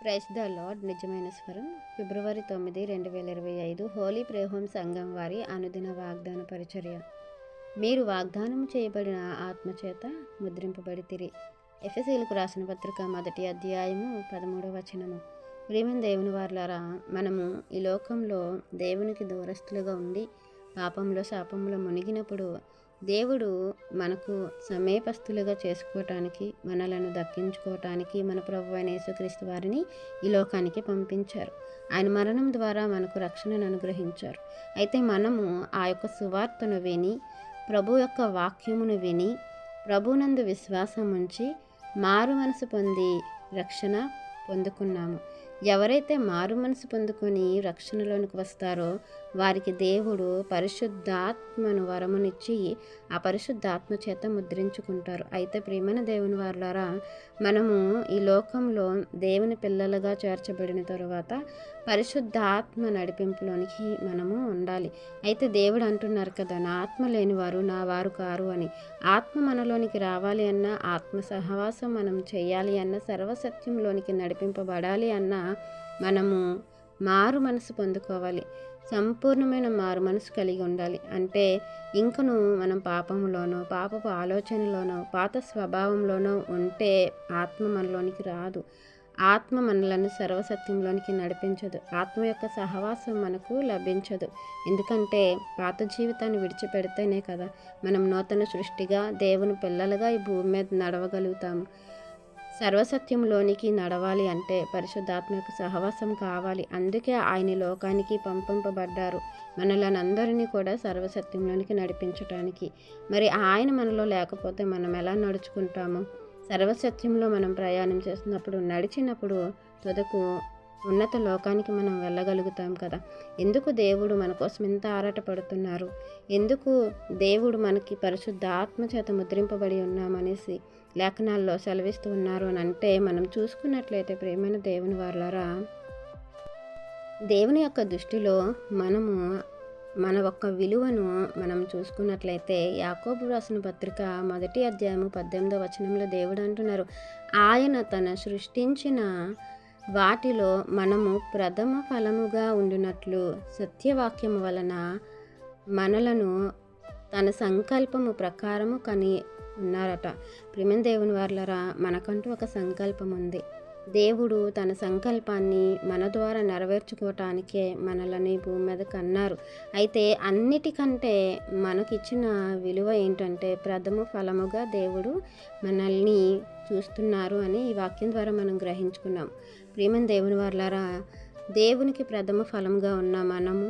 Praise the lord. నిజమైన స్వరం. ఫిబ్రవరి 9, 2025 Holi prayer home సంఘం వారి అనుదిన వాగ్దాన పరిచర్య. మీరు వాగ్దానం చేయబడిన ఆత్మచేత ముద్రింపబడితిరి. ఎఫెసీయులకు రాసిన పత్రిక 1వ అధ్యాయము 13వ వచనము. ప్రియమైన దేవుని వారలారా, మనము ఈ లోకంలో దేవునికి దూరస్తులుగా ఉండి పాపంలో శాపంలో మునిగినప్పుడు దేవుడు మనకు సమీపస్తులుగా చేసుకోవటానికి, మనలను దక్కించుకోవటానికి మన ప్రభువైన యేసుక్రీస్తు వారిని ఈ లోకానికి పంపించారు. ఆయన మరణం ద్వారా మనకు రక్షణను అనుగ్రహించారు. అయితే మనము ఆ యొక్క సువార్తను విని, ప్రభు యొక్క వాక్యమును విని, ప్రభునందు విశ్వాసం ఉంచి మారు మనసు పొంది రక్షణ పొందుకున్నాము. ఎవరైతే మారు మనసు పొందుకొని రక్షణలోనికి వస్తారో వారికి దేవుడు పరిశుద్ధాత్మను వరమునిచ్చి ఆ పరిశుద్ధాత్మ చేత ముద్రించుకుంటారు. అయితే ప్రియమైన దేవుని వారలారా, మనము ఈ లోకంలో దేవుని పిల్లలుగా చేర్చబడిన తరువాత పరిశుద్ధాత్మ నడిపింపులోనికి మనము ఉండాలి. అయితే దేవుడు అంటున్నారు కదా, నా ఆత్మ లేని వారు నా వారు కారు అని. ఆత్మ మనలోనికి రావాలి అన్నా, ఆత్మ సహవాసం మనం చేయాలి అన్న, సర్వసత్యంలోనికి నడిపింపబడాలి అన్న మనము మారు మనసు పొందుకోవాలి. సంపూర్ణమైన మారు మనసు కలిగి ఉండాలి. అంటే ఇంకను మనం పాపంలోనో, పాపపు ఆలోచనలోనో, పాత స్వభావంలోనో ఉంటే ఆత్మ మనలోనికి రాదు. ఆత్మ మనలను సర్వసత్యంలోనికి నడిపించదు. ఆత్మ యొక్క సహవాసం మనకు లభించదు. ఎందుకంటే పాత జీవితాన్ని విడిచిపెడితేనే కదా మనం నూతన సృష్టిగా దేవుని పిల్లలుగా ఈ భూమి మీద నడవగలుగుతాము. సర్వసత్యంలోనికి నడవాలి అంటే పరిశుద్ధాత్మ యొక్క సహవాసం కావాలి. అందుకే ఆయన లోకానికి పంపింపబడ్డారు, మనలను అందరినీ కూడా సర్వసత్యంలోనికి నడిపించటానికి. మరి ఆయన మనలో లేకపోతే మనం ఎలా నడుచుకుంటాము? సర్వసత్యంలో మనం ప్రయాణం చేస్తున్నప్పుడు, నడిచినప్పుడు తుదకు ఉన్నత లోకానికి మనం వెళ్ళగలుగుతాం కదా. ఎందుకు దేవుడు మన కోసం ఎంత ఆరాటపడుతున్నారు? ఎందుకు దేవుడు మనకి పరిశుద్ధాత్మ చేత ముద్రింపబడి ఉన్నామనేసి లేఖనాల్లో సెలవిస్తూ ఉన్నారు అని అంటే, మనం చూసుకున్నట్లయితే ప్రియమైన దేవుని వారలారా, దేవుని యొక్క దృష్టిలో మనము మన ఒక్క విలువను మనం చూసుకున్నట్లయితే యాకోబు రాసిన పత్రిక 1వ అధ్యాయము 18వ వచనంలో దేవుడు అంటున్నారు, ఆయన తన సృష్టించిన వాటిలో మనము ప్రథమ ఫలముగా ఉండినట్లు సత్యవాక్యము వలన మనలను తన సంకల్పము ప్రకారము కని ఉన్నారట. ప్రియమైన దేవుని వారలారా, మనకంటూ ఒక సంకల్పం ఉంది. దేవుడు తన సంకల్పాన్ని మన ద్వారా నెరవేర్చుకోవటానికే మనల్ని భూమి మీద కన్నారు. అయితే అన్నిటికంటే మనకిచ్చిన విలువ ఏంటంటే ప్రథమ ఫలముగా దేవుడు మనల్ని చూస్తున్నారు అని ఈ వాక్యం ద్వారా మనం గ్రహించుకున్నాం. ప్రియమైన దేవుని వారలారా, దేవునికి ప్రథమ ఫలంగా ఉన్న మనము,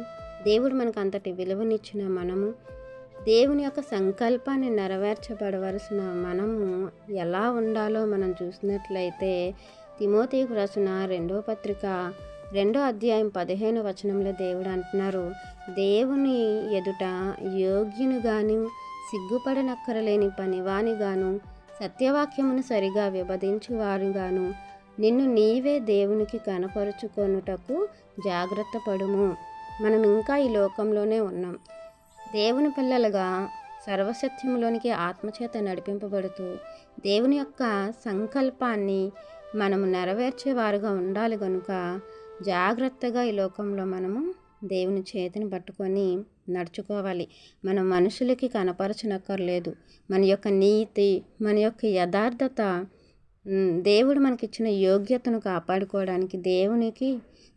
దేవుడు మనకు అంతటి విలువనిచ్చిన మనము, దేవుని యొక్క సంకల్పాన్ని నెరవేర్చబడవలసిన మనము ఎలా ఉండాలో మనం చూసినట్లయితే తిమోతికి రాసిన 2వ పత్రిక 2వ అధ్యాయం 15వ వచనంలో దేవుడు అంటున్నారు, దేవుని ఎదుట యోగ్యుని గాను, సిగ్గుపడనక్కరలేని పనివాని గాను, సత్యవాక్యమును సరిగా విభజించు వారు గాను, నిన్ను నీవే దేవునికి కనపరుచుకొనుటకు జాగ్రత్త పడుము. మనం ఇంకా ఈ లోకంలోనే ఉన్నాం. దేవుని పిల్లలుగా సర్వసత్యంలోనికి ఆత్మచేత నడిపింపబడుతూ దేవుని యొక్క సంకల్పాన్ని మనము నెరవేర్చేవారుగా ఉండాలి. కనుక జాగ్రత్తగా ఈ లోకంలో మనము దేవుని చేతిని పట్టుకొని నడుచుకోవాలి. మనం మనుషులకి కనపరచనక్కర్లేదు. మన యొక్క నీతి, మన యొక్క యథార్థత, దేవుడు మనకిచ్చిన యోగ్యతను కాపాడుకోవడానికి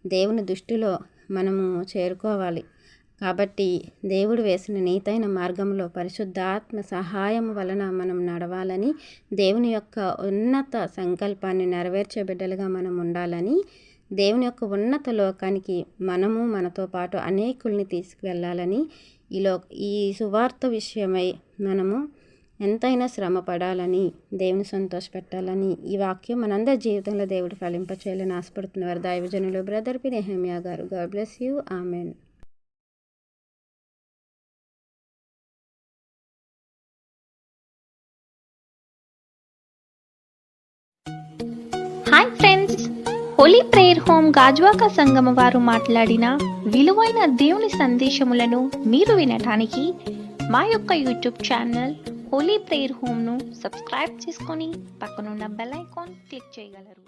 దేవుని దృష్టిలో మనము చేరుకోవాలి. కాబట్టి దేవుడు వేసిన నీతైన మార్గంలో పరిశుద్ధాత్మ సహాయం వలన మనం నడవాలని, దేవుని యొక్క ఉన్నత సంకల్పాన్ని నెరవేర్చే బిడ్డలుగా మనం ఉండాలని, దేవుని యొక్క ఉన్నత లోకానికి మనము మనతో పాటు అనేకుల్ని తీసుకువెళ్ళాలని, ఈ సువార్త విషయమై మనము ఎంతైనా శ్రమ పడాలని, దేవుని సంతోషపెట్టాలని ఈ వాక్యం మనందరి జీవితంలో దేవుడు ఫలింపచేయాలని ఆశపడుతున్నవారు దైవజనులు బ్రదర్ పి. నెహెమియా గారు. God bless you. Amen. Hi friends, Holi prayer home Gajuwaka సంఘం వారు మాట్లాడిన విలువైన దేవుని సందేశములను మీరు వినటానికి మా యొక్క యూట్యూబ్ ఛానల్ హోలీ ప్రేయర్ హోమ్ను సబ్స్క్రైబ్ చేసుకొని పక్కనున్న బెల్ ఐకాన్ క్లిక్ చేయగలరు.